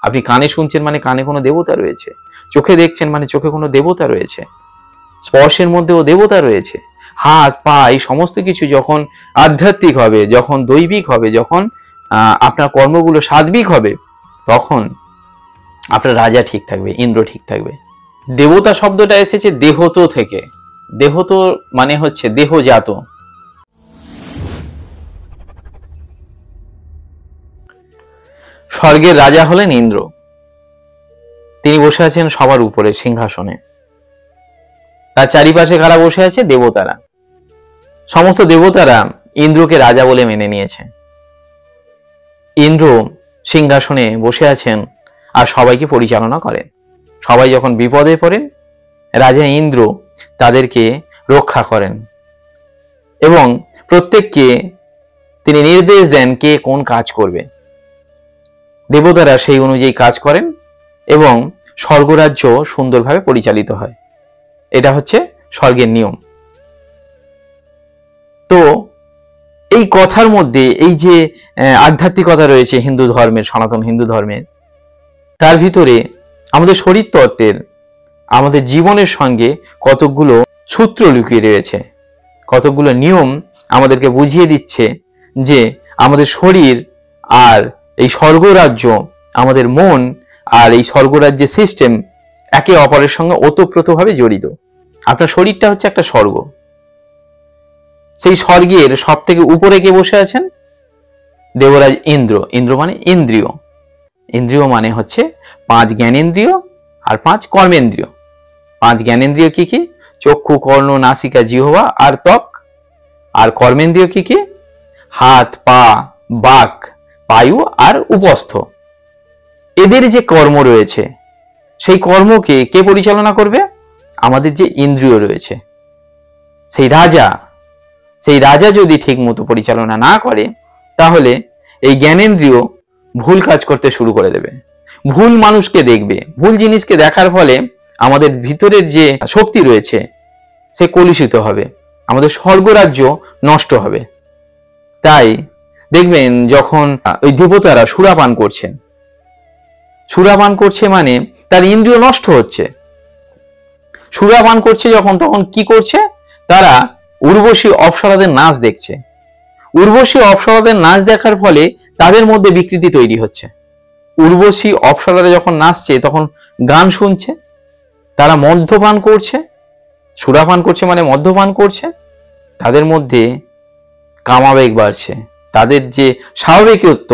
আপনি কানে শুনছেন মানে কানে কোনো দেবতা রয়েছে, চোখে দেখছেন মানে চোখে কোনো দেবতা রয়েছে, স্পর্শের মধ্যেও দেবতা রয়েছে। হাত পা এই সমস্ত কিছু যখন আধ্যাত্মিক হবে, যখন দৈবিক হবে, যখন আপনার কর্মগুলো সাত্বিক হবে, তখন আপনার রাজা ঠিক থাকবে, ইন্দ্র ঠিক থাকবে। দেবতা শব্দটা এসেছে দেহত থেকে। দেহত মানে হচ্ছে দেহজাত। স্বর্গের রাজা হলেন ইন্দ্র। তিনি বসে আছেন সবার উপরে সিংহাসনে। তার চারিপাশে কারা বসে আছে? দেবতারা। সমস্ত দেবতারা ইন্দ্রকে রাজা বলে মেনে নিয়েছে। ইন্দ্র সিংহাসনে বসে আছেন আর সবাইকে পরিচালনা করেন। সবাই যখন বিপদে পড়েন, রাজা ইন্দ্র তাদেরকে রক্ষা করেন এবং প্রত্যেককে তিনি নির্দেশ দেন কে কোন কাজ করবে। দেবতারা সেই অনুযায়ী কাজ করেন এবং স্বর্গরাজ্য সুন্দরভাবে পরিচালিত হয়। এটা হচ্ছে স্বর্গের নিয়ম। তো এই কথার মধ্যে এই যে আধ্যাত্মিকতা রয়েছে হিন্দু ধর্মের, সনাতন হিন্দু ধর্মের, তার ভিতরে আমাদের শরীর তত্ত্বের, আমাদের জীবনের সঙ্গে কতকগুলো সূত্র লুকিয়ে রয়েছে, কতকগুলো নিয়ম আমাদেরকে বুঝিয়ে দিচ্ছে যে আমাদের শরীর আর এই স্বর্গরাজ্য, আমাদের মন আর এই স্বর্গরাজ্যের সিস্টেম একে অপরের সঙ্গে ওতপ্রোতভাবে জড়িত। আপনার শরীরটা হচ্ছে একটা স্বর্গ। সেই স্বর্গের সব থেকে উপরে কে বসে আছেন? দেবরাজ ইন্দ্র। ইন্দ্র মানে ইন্দ্রিয়। ইন্দ্রিয় মানে হচ্ছে 5 জ্ঞানেন্দ্রিয় আর 5 কর্মেন্দ্রিয়। 5 জ্ঞানেন্দ্রিয় কি কি? চক্ষু, কর্ণ, নাসিকা, জিহ্বা আর ত্বক। আর কর্মেন্দ্রিয় কি কি? হাত, পা, বাক, পায়ু আর উপস্থ। এদের যে কর্ম রয়েছে, সেই কর্মকে কে পরিচালনা করবে? আমাদের যে ইন্দ্রিয় রয়েছে, সেই রাজা। সেই রাজা যদি ঠিক মতো পরিচালনা না করে, তাহলে এই জ্ঞানেন্দ্রিয় ভুল কাজ করতে শুরু করে দেবে, ভুল মানুষকে দেখবে। ভুল জিনিসকে দেখার ফলে আমাদের ভিতরের যে শক্তি রয়েছে সে কলুষিত হবে, আমাদের স্বর্গরাজ্য নষ্ট হবে। তাই দেখবেন যখন ওই দেবতারা সুরাপান করছেন, সুরাপান করছে মানে তার ইন্দ্রিয় নষ্ট হচ্ছে। সুরাপান করছে যখন, তখন কি করছে? তারা উর্বশী অপ্সরাদের নাচ দেখছে। উর্বশী অপ্সরাদের নাচ দেখার ফলে তাদের মধ্যে বিকৃতি তৈরি হচ্ছে। উর্বশী অপ্সরারা যখন নাচছে তখন গান শুনছে, তারা মদ্যপান করছে। সুরাপান করছে মানে মদ্যপান করছে। তাদের মধ্যে কামাবেগ বাড়ছে, তাদের যে স্বাভাবিকত্ব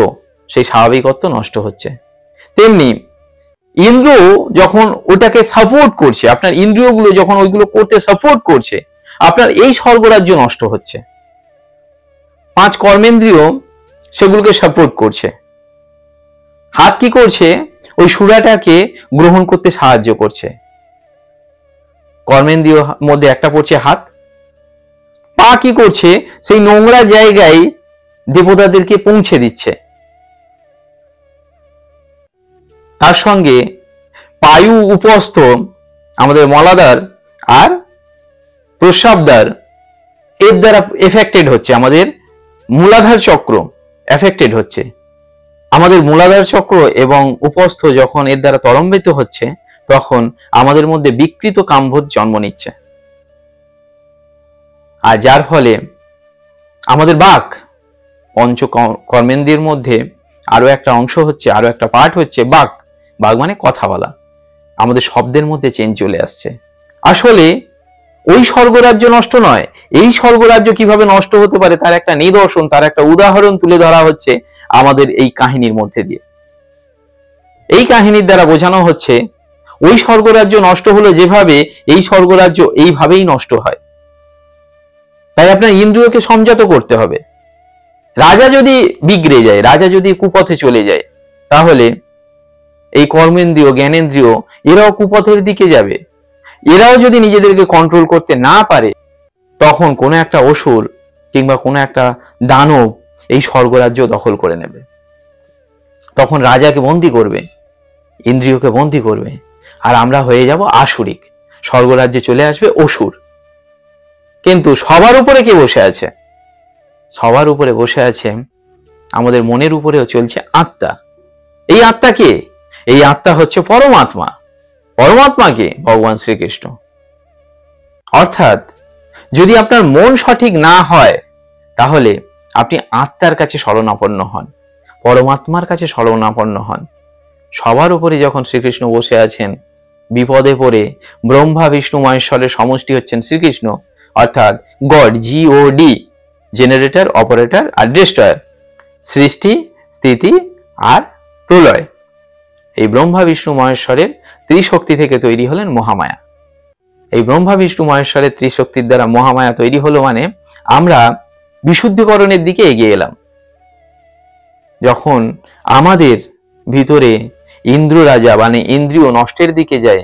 সেই স্বাভাবিকত্ব নষ্ট হচ্ছে। তেমনি ইন্দ্র যখন ওটাকে সাপোর্ট করছে, আপনার ইন্দ্রিয়গুলো যখন ওইগুলো করতে সাপোর্ট করছে, আপনার এই স্বর্গরাজ্য নষ্ট হচ্ছে। 5 কর্মেন্দ্রিয় সেগুলোকে সাপোর্ট করছে। হাত কি করছে? ওই সুরাটাকে গ্রহণ করতে সাহায্য করছে। কর্মেন্দ্রিয় মধ্যে একটা পড়ছে হাত। পা কি করছে? সেই নোংরা জায়গায় দেবতাদেরকে পৌঁছে দিচ্ছে। তার সঙ্গে পায়ু, উপস্থ, আমাদের মলাধার আর প্রস্রাবদ্বার, এর দ্বারা এফেক্টেড হচ্ছে। আমাদের মূলাধার চক্র এফেক্টেড হচ্ছে। আমাদের মূলাধার চক্র এবং উপস্থ যখন এর দ্বারা তরঙ্গিত হচ্ছে, তখন আমাদের মধ্যে বিকৃত কামবোধ জন্ম নিচ্ছে। আর যার ফলে আমাদের বাক, পঞ্চ কর্মেন্দ্রিয়ের মধ্যে আরো একটা অংশ হচ্ছে, আরো একটা পার্ট হচ্ছে বাক। বাক মানে কথা বলা। আমাদের শব্দের মধ্যে চেঞ্জ চলে আসছে। আসলে ওই স্বর্গরাজ্য নষ্ট নয়, এই স্বর্গরাজ্য কিভাবে নষ্ট হতে পারে তার একটা নিদর্শন, তার একটা উদাহরণ তুলে ধরা হচ্ছে আমাদের এই কাহিনীর মধ্যে দিয়ে। এই কাহিনীর দ্বারা বোঝানো হচ্ছে ওই স্বর্গরাজ্য নষ্ট হলো যেভাবে, এই স্বর্গরাজ্য এইভাবেই নষ্ট হয়। তাই আপনার ইন্দ্রিয়কে সংযত করতে হবে। রাজা যদি বিগড়ে যায়, রাজা যদি কুপথে চলে যায়, তাহলে এই কর্মেন্দ্রিয়, জ্ঞানেন্দ্রিয় এরাও কুপথের দিকে যাবে। এরাও যদি নিজেদেরকে কন্ট্রোল করতে না পারে, তখন কোনো একটা অসুর কিংবা কোনো একটা দানব এই স্বর্গরাজ্য দখল করে নেবে। তখন রাজাকে বন্দী করবে, ইন্দ্রিয়কে বন্দী করবে, আর আমরা হয়ে যাব আসুরিক। স্বর্গরাজ্যে চলে আসবে অসুর। কিন্তু সবার উপরে কে বসে আছে? সবার উপরে বসে আছে আমাদের মনের উপরেও চলছে আত্মা। এই আত্মা কে? এই আত্মা হচ্ছে পরমাত্মা। পরমাত্মাকে ভগবান শ্রীকৃষ্ণ। অর্থাৎ যদি আপনার মন সঠিক না হয় তাহলে আপনি আত্মার কাছে শরণাপন্ন হন, পরমাত্মার কাছে শরণাপন্ন হন। সবার উপরে যখন শ্রীকৃষ্ণ বসে আছেন, বিপদে পড়ে ব্রহ্মা বিষ্ণু মহেশ্বরের সমষ্টি হচ্ছেন শ্রীকৃষ্ণ, অর্থাৎ গড, GOD, জেনারেটর, অপারেটর আর ডিস্ট্রয়ার, সৃষ্টি, স্থিতি আর প্রলয়। এই ব্রহ্মা বিষ্ণু মহেশ্বরের ত্রিশক্তি থেকে তৈরি হলেন মহামায়া। এই ব্রহ্মা বিষ্ণু মহেশ্বরের ত্রিশক্তির দ্বারা মহামায়া তৈরি হলো, মানে আমরা বিশুদ্ধকরণের দিকে এগিয়ে এলাম। যখন আমাদের ভিতরে ইন্দ্র রাজা মানে ইন্দ্রিয় নষ্টের দিকে যায়,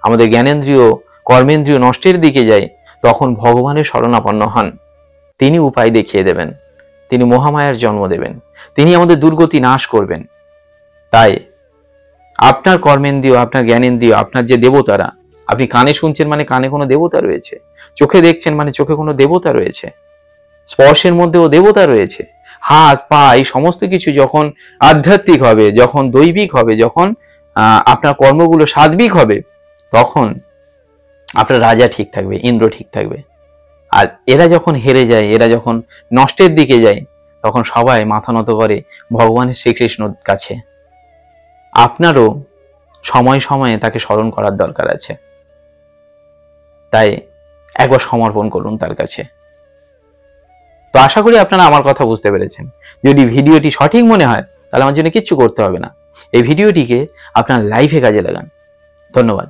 আমাদের জ্ঞানেন্দ্রিয় কর্মেন্দ্রিয় নষ্টের দিকে যায়, তখন ভগবানের শরণাপন্ন হন। তিনি উপায় দেখিয়ে দেবেন, তিনি মহামায়ার জন্ম দেবেন, তিনি আমাদের দুর্গতি নাশ করবেন। তাই আপনার কর্মেন্দ্রিয়, আপনার জ্ঞানেন্দ্রিয়, আপনার যে দেবতারা, আপনি কানে শুনছেন মানে কানে কোনো দেবতা রয়েছে, চোখে দেখছেন মানে চোখে কোনো দেবতা রয়েছে, স্পর্শের মধ্যেও দেবতা রয়েছে, হাত পা এই সমস্ত কিছু যখন আধ্যাত্মিক হবে, যখন দৈবিক হবে, যখন আপনার কর্মগুলো সাত্বিক হবে, তখন আপনার রাজা ঠিক থাকবে, ইন্দ্র ঠিক থাকবে। আর এরা যখন হেরে যায়, এরা যখন নষ্টের দিকে যায়, তখন সবাই মাথা নত করে ভগবানের শ্রীকৃষ্ণর কাছে। আপনারও সময় সময়ে তাকে স্মরণ করার দরকার আছে। তাই একবার সমর্পণ করুন তার কাছে। তো আশা করি আপনারা আমার কথা বুঝতে পেরেছেন। যদি ভিডিওটি সঠিক মনে হয় তাহলে আমার জন্য কিচ্ছু করতে হবে না, এই ভিডিওটিকে আপনার লাইফে কাজে লাগান। ধন্যবাদ।